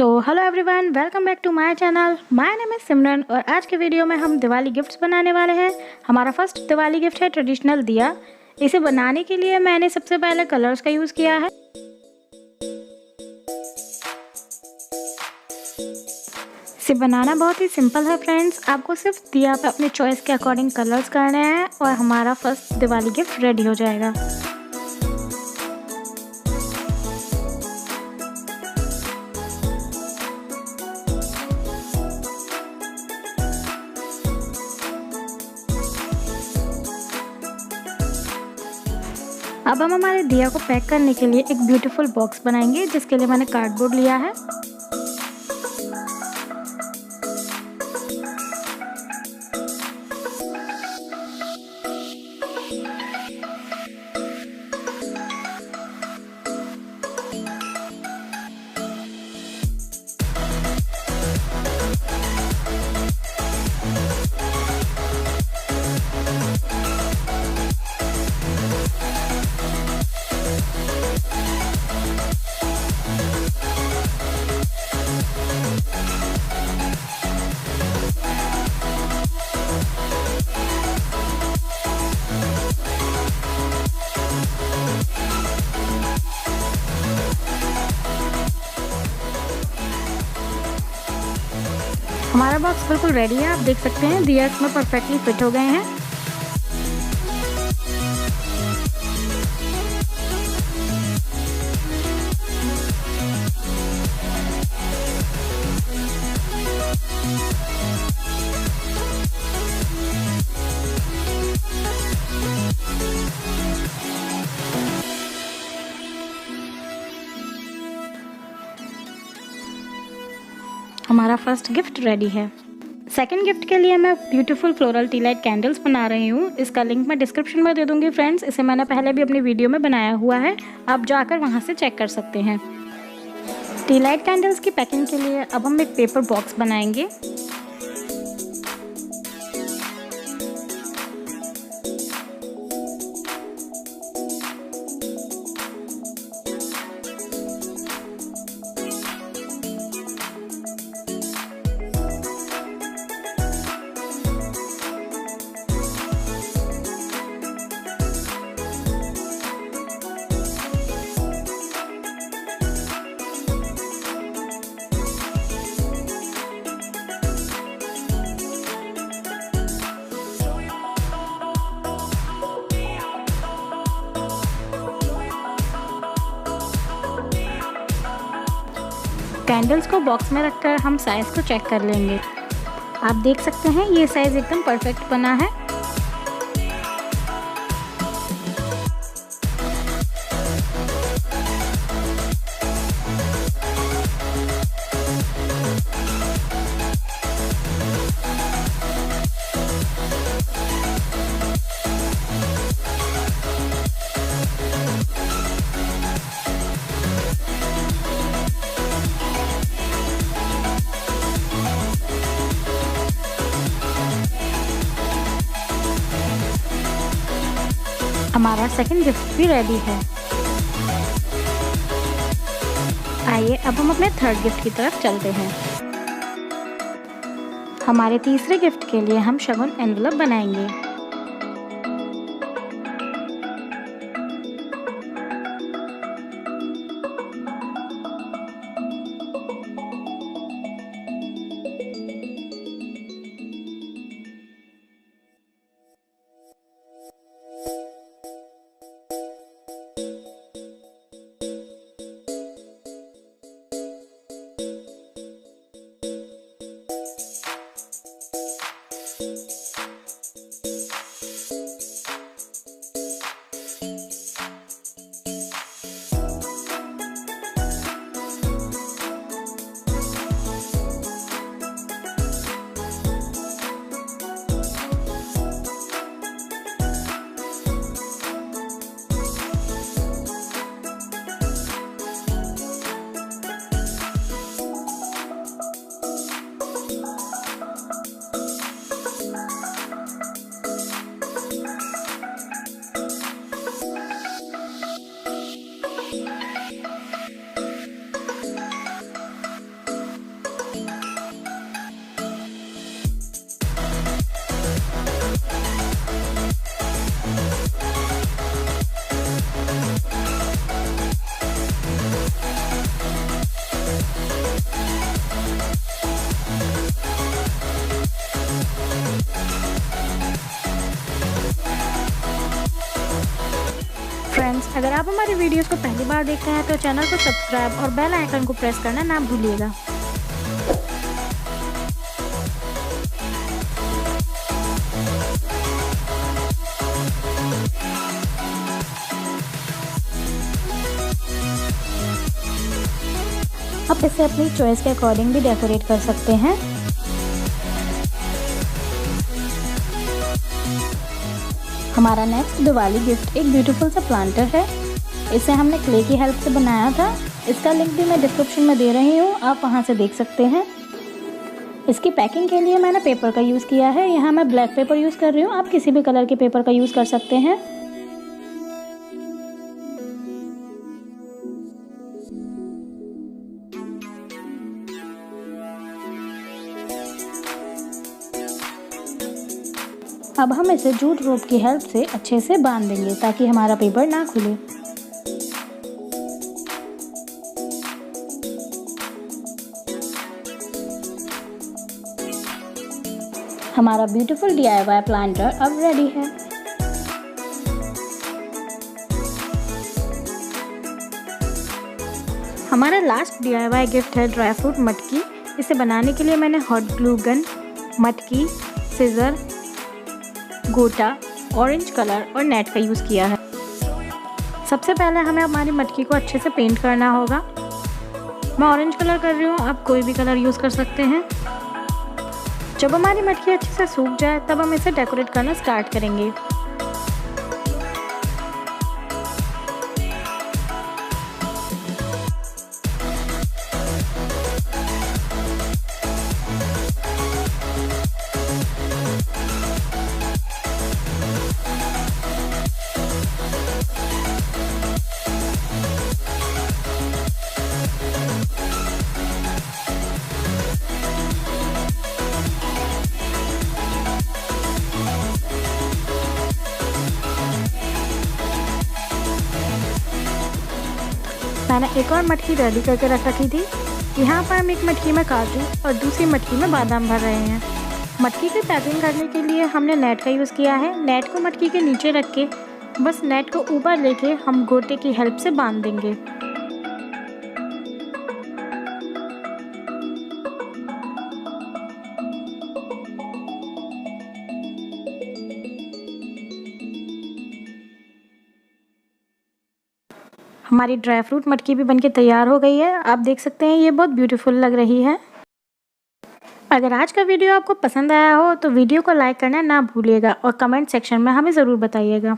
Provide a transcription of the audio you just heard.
तो hello everyone, welcome back to my channel. My name is Simran और आज के वीडियो में हम दिवाली गिफ्ट्स बनाने वाले हैं। हमारा फर्स्ट दिवाली गिफ्ट है ट्रेडिशनल दिया। इसे बनाने के लिए मैंने सबसे पहले कलर्स का यूज़ किया है। इसे बनाना बहुत ही सिंपल है फ्रेंड्स। आपको सिर्फ दिया पे अपने चॉइस के अकॉर्डिंग कलर्स करने हैं और हमारा फर्स्ट दिवाली गिफ्ट रेडी हो जाएगा। अब हम हमारे दिया को पैक करने के लिए एक ब्यूटीफुल बॉक्स बनाएंगे, जिसके लिए मैंने कार्डबोर्ड लिया है। हमारा बॉक्स बिल्कुल रेडी है। आप देख सकते हैं दिया इसमें परफेक्टली फिट हो गए हैं। हमारा फर्स्ट गिफ्ट रेडी है। सेकंड गिफ्ट के लिए मैं beautiful floral T light candles बना रही हूँ। इसका लिंक मैं डिस्क्रिप्शन में दे दूँगी फ्रेंड्स। इसे मैंने पहले भी अपनी वीडियो में बनाया हुआ है, आप जाकर वहाँ से चेक कर सकते हैं। टी लाइट कैंडल्स की पैकिंग के लिए अब हम एक पेपर बॉक्स बनाएंगे। कैंडल्स को बॉक्स में रखकर हम साइज़ को चेक कर लेंगे। आप देख सकते हैं ये साइज़ एकदम परफेक्ट बना है। हमारा सेकंड गिफ्ट भी रेडी है। आइए अब हम अपने थर्ड गिफ्ट की तरफ चलते हैं। हमारे तीसरे गिफ्ट के लिए हम शगुन एनवलप बनाएंगे। अगर आप हमारी वीडियोस को पहली बार देख रहे हैं तो चैनल को सब्सक्राइब और बेल आइकन को प्रेस करना ना भूलिएगा। आप इसे अपनी चॉइस के अकॉर्डिंग भी डेकोरेट कर सकते हैं। हमारा नेक्स्ट दिवाली गिफ्ट एक ब्यूटीफुल सा प्लांटर है। इसे हमने क्ले की हेल्प से बनाया था। इसका लिंक भी मैं डिस्क्रिप्शन में दे रही हूँ, आप वहाँ से देख सकते हैं। इसकी पैकिंग के लिए मैंने पेपर का यूज़ किया है। यहाँ मैं ब्लैक पेपर यूज़ कर रही हूँ, आप किसी भी कलर के पेपर का यूज़ कर सकते हैं। अब हम इसे जूट रोप की हेल्प से अच्छे से बांध देंगे ताकि हमारा पेपर ना खुले। हमारा ब्यूटीफुल DIY प्लांटर अब रेडी है। हमारा लास्ट DIY गिफ्ट है ड्राई फ्रूट मटकी। इसे बनाने के लिए मैंने हॉट ग्लू गन, मटकी, सीजर, गोटा, ऑरेंज कलर और नेट का यूज़ किया है। सबसे पहले हमें हमारी मटकी को अच्छे से पेंट करना होगा। मैं ऑरेंज कलर कर रही हूँ, आप कोई भी कलर यूज़ कर सकते हैं। जब हमारी मटकी अच्छे से सूख जाए तब हम इसे डेकोरेट करना स्टार्ट करेंगे। मैंने एक और मटकी रेडी करके रख रखी थी। यहाँ पर हम एक मटकी में काजू और दूसरी मटकी में बादाम भर रहे हैं। मटकी की पैकिंग करने के लिए हमने नेट का यूज़ किया है। नेट को मटकी के नीचे रख के बस नेट को ऊपर लेके हम गोटे की हेल्प से बांध देंगे। हमारी ड्राई फ्रूट मटकी भी बनके तैयार हो गई है। आप देख सकते हैं ये बहुत ब्यूटीफुल लग रही है। अगर आज का वीडियो आपको पसंद आया हो तो वीडियो को लाइक करना ना भूलिएगा और कमेंट सेक्शन में हमें ज़रूर बताइएगा।